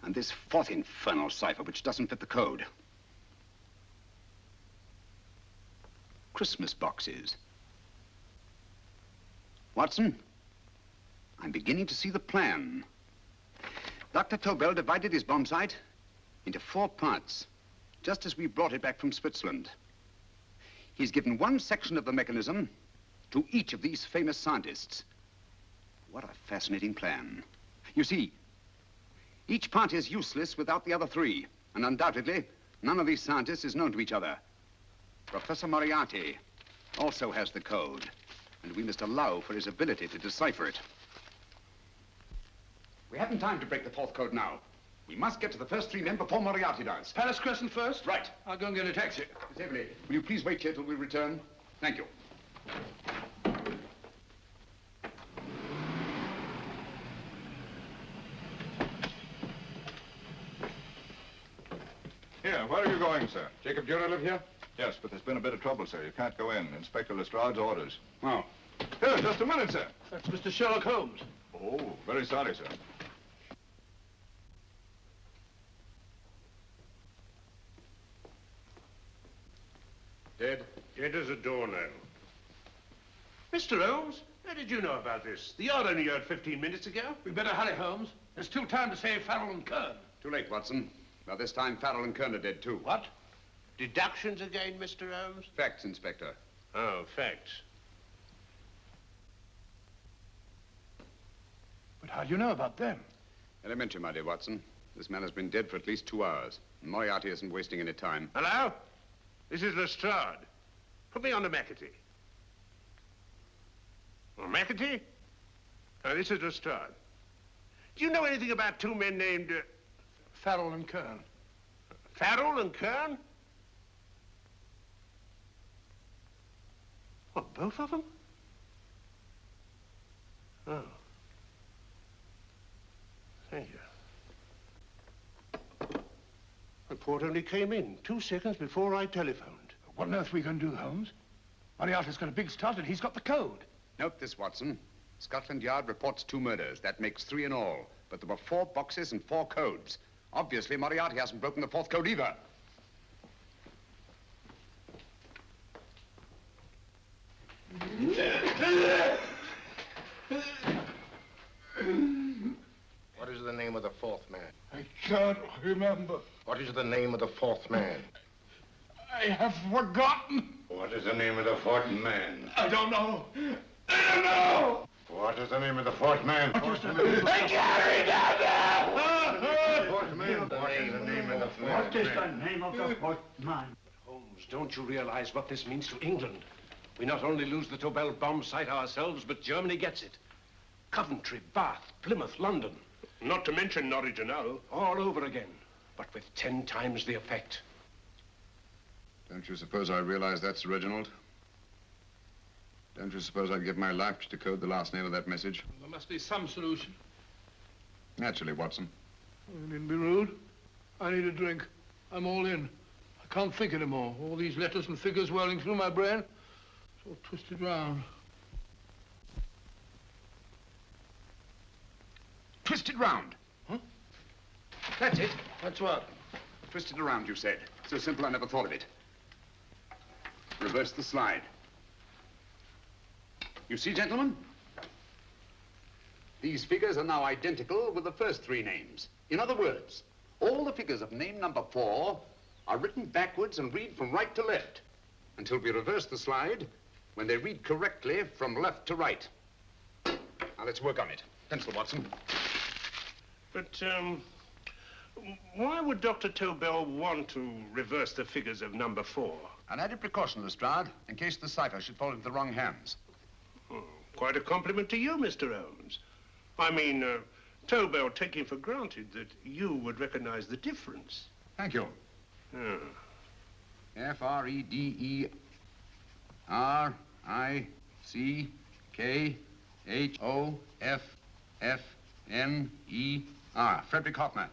and this 4th infernal cipher, which doesn't fit the code. Christmas boxes. Watson, I'm beginning to see the plan. Dr. Tobel divided his bomb site into 4 parts, just as we brought it back from Switzerland. He's given one section of the mechanism to each of these famous scientists. What a fascinating plan. You see, each part is useless without the other 3, and undoubtedly, none of these scientists is known to each other. Professor Moriarty also has the code, and we must allow for his ability to decipher it. We haven't time to break the 4th code now. We must get to the first 3 men before Moriarty does. Palace Crescent first? Right. I'll go and get a taxi. Miss Evelyn, will you please wait here till we return? Thank you. Here, where are you going, sir? Jacob Dürer live here? Yes, but there's been a bit of trouble, sir. You can't go in. Inspector Lestrade's orders. Oh. Here, just a minute, sir. That's Mr. Sherlock Holmes. Oh, very sorry, sir. Dead? Dead as a doornail. Mr. Holmes, how did you know about this? The yard only heard 15 minutes ago. We better hurry, Holmes. There's still time to save Farrell and Kern. Too late, Watson. By this time, Farrell and Kern are dead, too. What? Deductions again, Mr. Holmes? Facts, Inspector. Oh, facts. But how do you know about them? Elementary, my dear Watson. This man has been dead for at least 2 hours. Moriarty isn't wasting any time. Hello? This is Lestrade. Put me on to McAtee. Oh, McAtee? Oh, this is Lestrade. Do you know anything about 2 men named... Farrell and Kern. Farrell and Kern? What, both of them? Oh. Thank you. Report only came in 2 seconds before I telephoned. What on earth are we going to do, Holmes? Moriarty's got a big start and he's got the code. Note this, Watson. Scotland Yard reports 2 murders. That makes 3 in all. But there were 4 boxes and 4 codes. Obviously, Moriarty hasn't broken the 4th code either. What is the name of the 4th man? I can't remember. What is the name of the 4th man? I have forgotten. What is the name of the 4th man? I don't know. I don't know. What is the name of the 4th man? I can't remember. What is the name of the 4th man? What is the name of the 4th man? Holmes, don't you realize what this means to England? We not only lose the Tobel bomb site ourselves, but Germany gets it. Coventry, Bath, Plymouth, London. Not to mention Norwich and Hull. All over again, but with 10 times the effect. Don't you suppose I realize that's Reginald? Don't you suppose I'd give my life to decode the last name of that message? There must be some solution. Naturally, Watson. You needn't be rude. I need a drink. I'm all in. I can't think anymore. All these letters and figures whirling through my brain. It's all twisted round. Twisted round. Huh? That's it. That's what? Twisted around, you said. So simple, I never thought of it. Reverse the slide. You see, gentlemen? These figures are now identical with the first 3 names. In other words, all the figures of name number 4 are written backwards and read from right to left until we reverse the slide when they read correctly from left to right. Now, let's work on it. Pencil, Watson. But, why would Dr. Tobel want to reverse the figures of number 4? An added precaution, Lestrade, in case the cipher should fall into the wrong hands. Oh, quite a compliment to you, Mr. Holmes. I mean, Tobel taking for granted that you would recognize the difference. Thank you. Ah. F-R-E-D-E-R-I-C-K-H-O-F-F-N-E-R. Frederick Hoffner.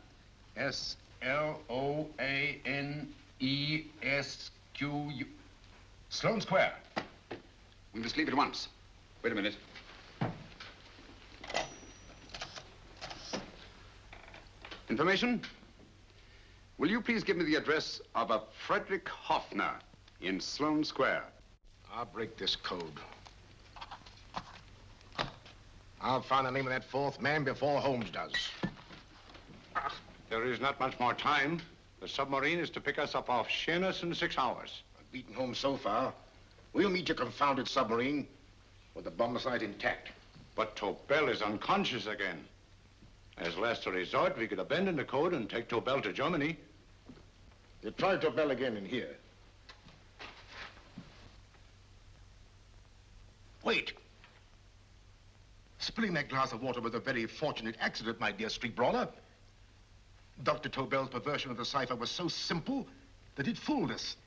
S-L-O-A-N-E-S-Q-U. Sloane Square. We must leave at once. Wait a minute. Information? Will you please give me the address of a Frederick Hoffner in Sloane Square? I'll break this code. I'll find the name of that fourth man before Holmes does. There is not much more time. The submarine is to pick us up off Sheerness in 6 hours. I've beaten Holmes so far. We'll meet your confounded submarine with the bomb site intact. But Tobel is unconscious again. As last resort, we could abandon the code and take Tobel to Germany. You try Tobel again in here. Wait. Spilling that glass of water was a very fortunate accident, my dear street brawler. Dr. Tobel's perversion of the cipher was so simple that it fooled us.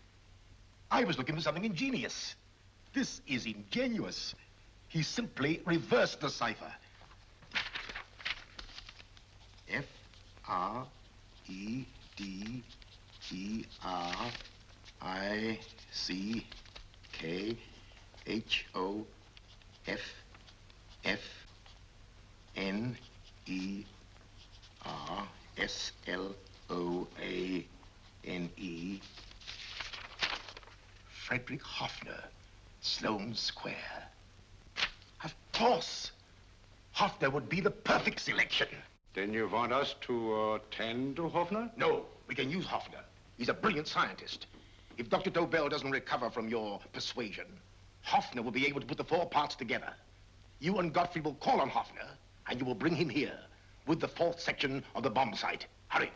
I was looking for something ingenious. This is ingenuous. He simply reversed the cipher. F-R-E-D-E-R-I-C-K-H-O-F-N-E-R-S-L-O-A-N-E. Frederick Hoffner, Sloane Square. Of course. Hoffner would be the perfect selection. Then you want us to tend to Hoffner? No, we can use Hoffner. He's a brilliant scientist. If Dr. Tobel doesn't recover from your persuasion, Hoffner will be able to put the 4 parts together. You and Godfrey will call on Hoffner, and you will bring him here with the 4th section of the bomb site. Hurry.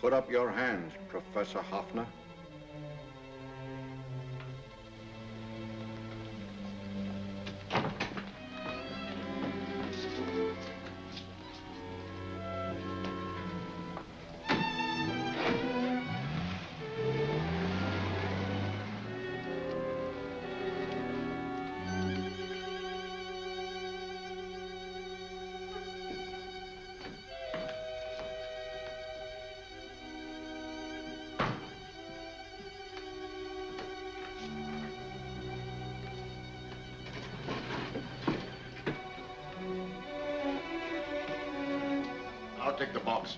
Put up your hands, Professor Hoffner. I'll take the box.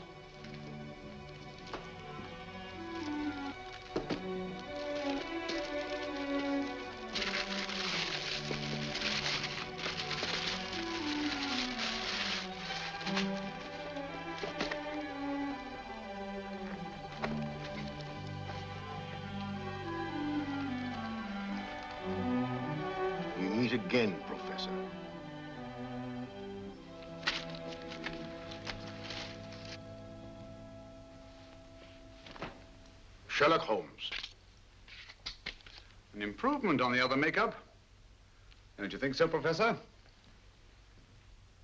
We meet again, Professor. Sherlock Holmes. An improvement on the other makeup. Don't you think so, Professor?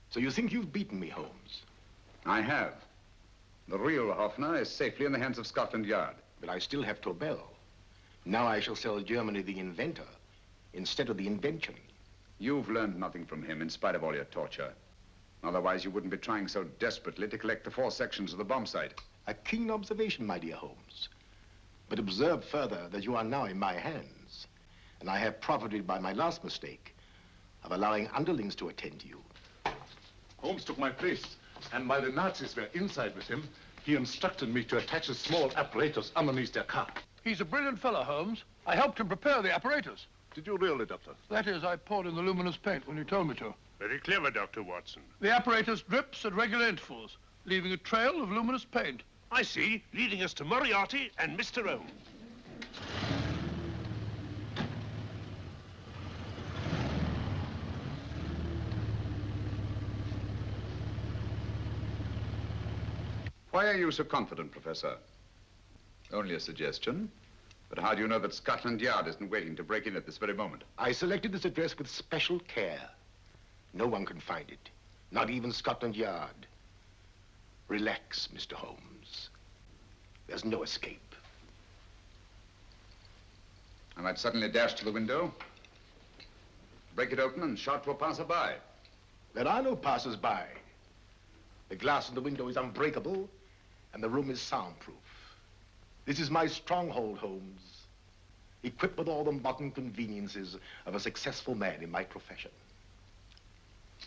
So you think you've beaten me, Holmes? I have. The real Hoffner is safely in the hands of Scotland Yard. But I still have Tobel. Now I shall sell Germany the inventor instead of the invention. You've learned nothing from him in spite of all your torture. Otherwise, you wouldn't be trying so desperately to collect the 4 sections of the bomb site. A keen observation, my dear Holmes. But observe further that you are now in my hands, and I have profited by my last mistake of allowing underlings to attend to you. Holmes took my place, and while the Nazis were inside with him, he instructed me to attach a small apparatus underneath their car. He's a brilliant fellow, Holmes. I helped him prepare the apparatus. Did you really, Doctor? That is, I poured in the luminous paint when you told me to. Very clever, Dr. Watson. The apparatus drips at regular intervals. leaving a trail of luminous paint. I see, leading us to Moriarty and Mr. Holmes. Why are you so confident, Professor? Only a suggestion. But how do you know that Scotland Yard isn't waiting to break in at this very moment? I selected this address with special care. No one can find it, not even Scotland Yard. Relax, Mr. Holmes. There's no escape. I might suddenly dash to the window, break it open, and shout to a passerby. There are no passers-by. The glass in the window is unbreakable, and the room is soundproof. This is my stronghold, Holmes, equipped with all the modern conveniences of a successful man in my profession.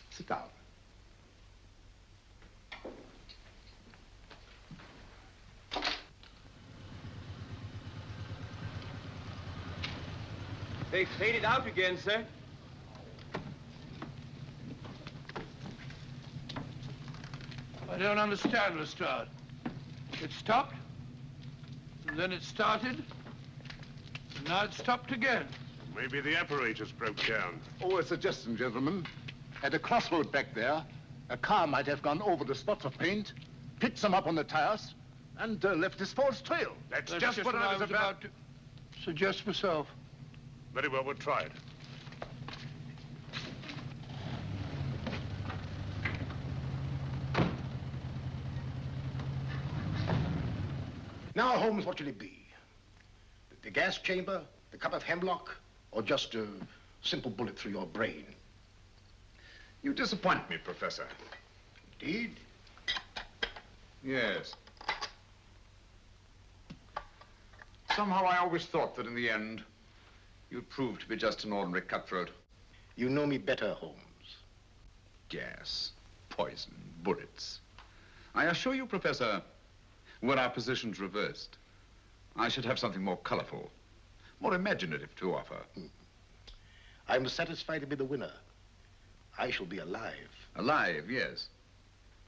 Sit down. They faded out again, sir. I don't understand, Lestrade. It stopped, and then it started, and now it stopped again. Maybe the apparatus broke down. Oh, a suggestion, gentlemen. At a crossroad back there, a car might have gone over the spots of paint, picked them up on the tires, and left this false trail. That's just what I was about to suggest myself. Very well, we'll try it. Now, Holmes, what should it be? The gas chamber, the cup of hemlock, or just a simple bullet through your brain? You disappoint me, Professor. Indeed? Yes. Somehow I always thought that in the end, you'd prove to be just an ordinary cutthroat. You know me better, Holmes. Gas, poison, bullets. I assure you, Professor, were our positions reversed, I should have something more colorful, more imaginative to offer. I'm satisfied to be the winner. I shall be alive. Alive, yes.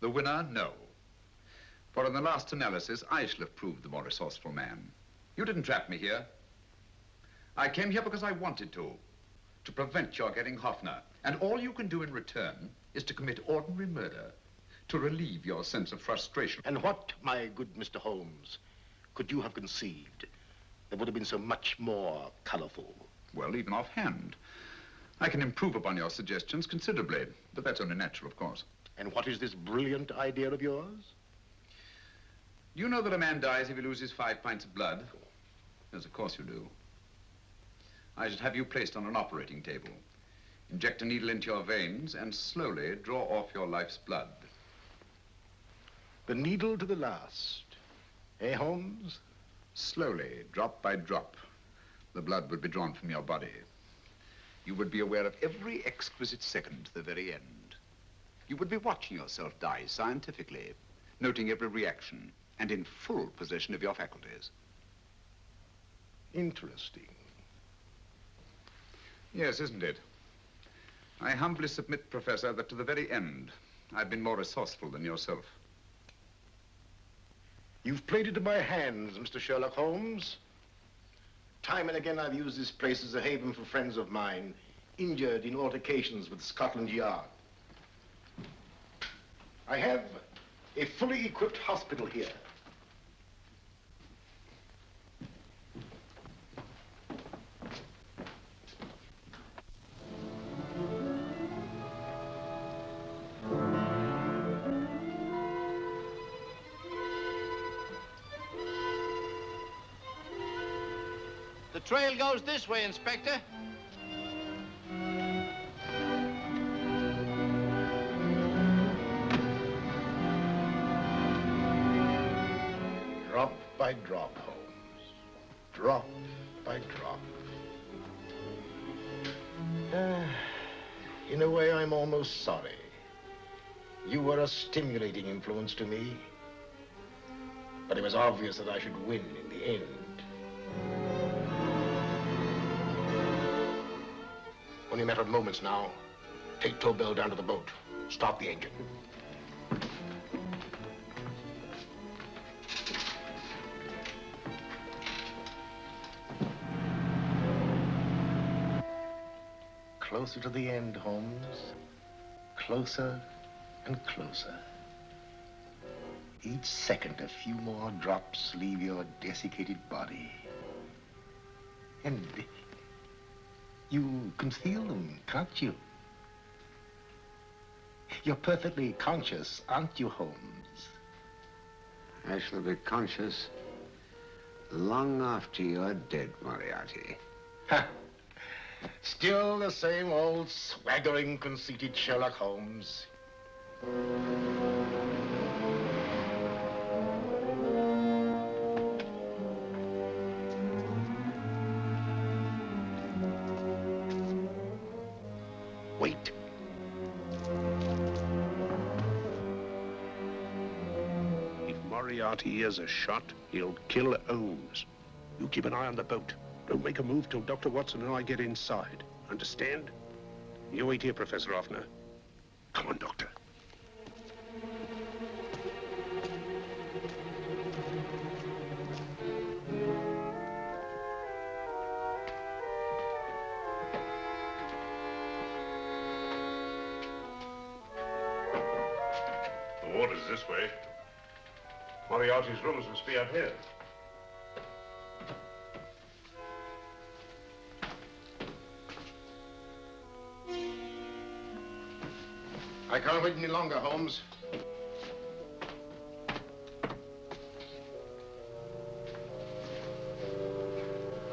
The winner, no. For in the last analysis, I shall have proved the more resourceful man. You didn't trap me here. I came here because I wanted to prevent your getting Hoffner. And all you can do in return is to commit ordinary murder to relieve your sense of frustration. And what, my good Mr. Holmes, could you have conceived that would have been so much more colorful? Well, even offhand, I can improve upon your suggestions considerably, but that's only natural, of course. And what is this brilliant idea of yours? You know that a man dies if he loses 5 pints of blood? Yes, of course you do. I should have you placed on an operating table, inject a needle into your veins, and slowly draw off your life's blood. The needle to the last. Eh, Holmes? Slowly, drop by drop, the blood would be drawn from your body. You would be aware of every exquisite second to the very end. You would be watching yourself die scientifically, noting every reaction, and in full possession of your faculties. Interesting. Yes, isn't it? I humbly submit, Professor, that to the very end, I've been more resourceful than yourself. You've played it in my hands, Mr. Sherlock Holmes. Time and again, I've used this place as a haven for friends of mine, injured in altercations with Scotland Yard. I have a fully equipped hospital here. The trail goes this way, Inspector. Drop by drop, Holmes. Drop by drop. In a way, I'm almost sorry. You were a stimulating influence to me. But it was obvious that I should win in the end. Only a matter of moments now. Take Tobel down to the boat. Start the engine. closer to the end, Holmes. Closer and closer. Each second, a few more drops leave your desiccated body. And you can feel them, can't you? You're perfectly conscious, aren't you, Holmes? I shall be conscious long after you're dead, Moriarty. Ha! Still the same old swaggering, conceited Sherlock Holmes. Wait. If Moriarty hears a shot, he'll kill Holmes. You keep an eye on the boat. Don't make a move till Dr. Watson and I get inside. Understand? You wait here, Professor Offner. Come on, Doctor. The water's this way. Moriarty's rooms must be up here. I can't wait any longer, Holmes.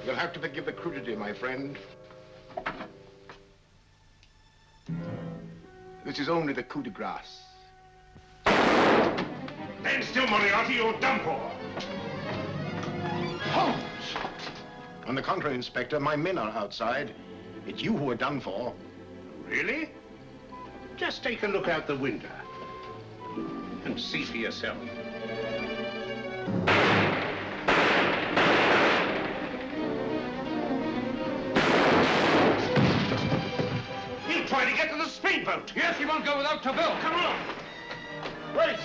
You'll have to forgive the crudity, my friend. This is only the coup de grace. Stand still, Moriarty, you're done for. Holmes! On the contrary, Inspector, my men are outside. It's you who are done for. Really? Just take a look out the window and see for yourself. He'll try to get to the speedboat. Yes, he won't go without Tobel. Come on. Wait!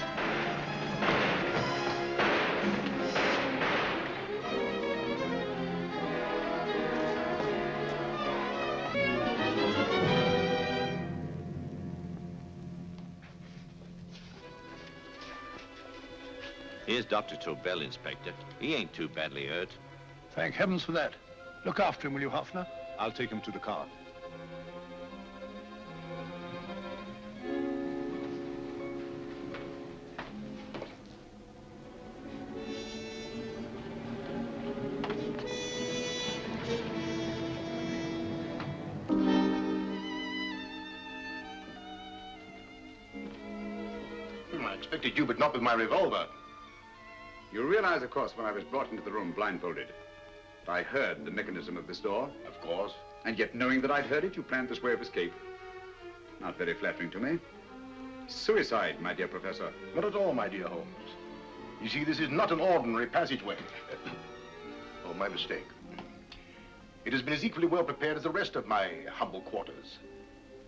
Here's Dr. Tobel, Inspector. He ain't too badly hurt. Thank heavens for that. Look after him, will you, Hoffner? I'll take him to the car. I expected you, but not with my revolver. You realize, of course, when I was brought into the room blindfolded, that I heard the mechanism of this door? Of course. And yet, knowing that I'd heard it, you planned this way of escape. Not very flattering to me. Suicide, my dear Professor. Not at all, my dear Holmes. You see, this is not an ordinary passageway. Oh, my mistake. It has been as equally well prepared as the rest of my humble quarters.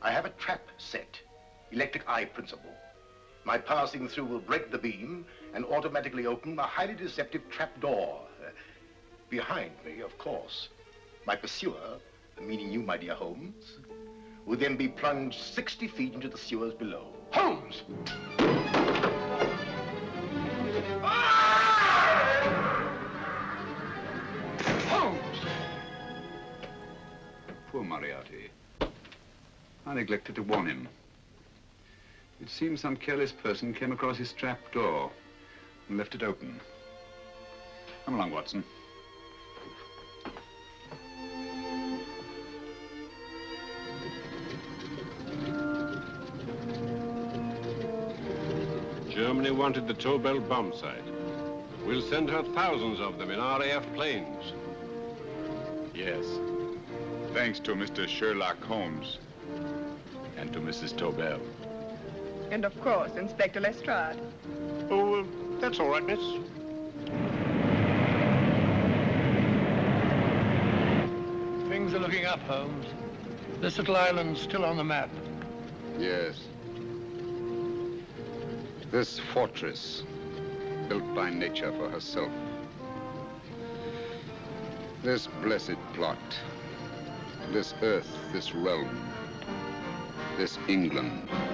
I have a trap set, electric eye principle. My passing through will break the beam and automatically open a highly deceptive trap door. Behind me, of course, my pursuer, meaning you, my dear Holmes, will then be plunged 60 feet into the sewers below. Holmes! Holmes! Poor Moriarty. I neglected to warn him. It seems some careless person came across his trap door and left it open. Come along, Watson. Germany wanted the Tobel bomb site. We'll send her thousands of them in RAF planes. Yes. Thanks to Mr. Sherlock Holmes and to Mrs. Tobel. And of course, Inspector Lestrade. Oh, that's all right, miss. Things are looking up, Holmes. This little island's still on the map. Yes. This fortress, built by nature for herself. This blessed plot. This earth, this realm, this England.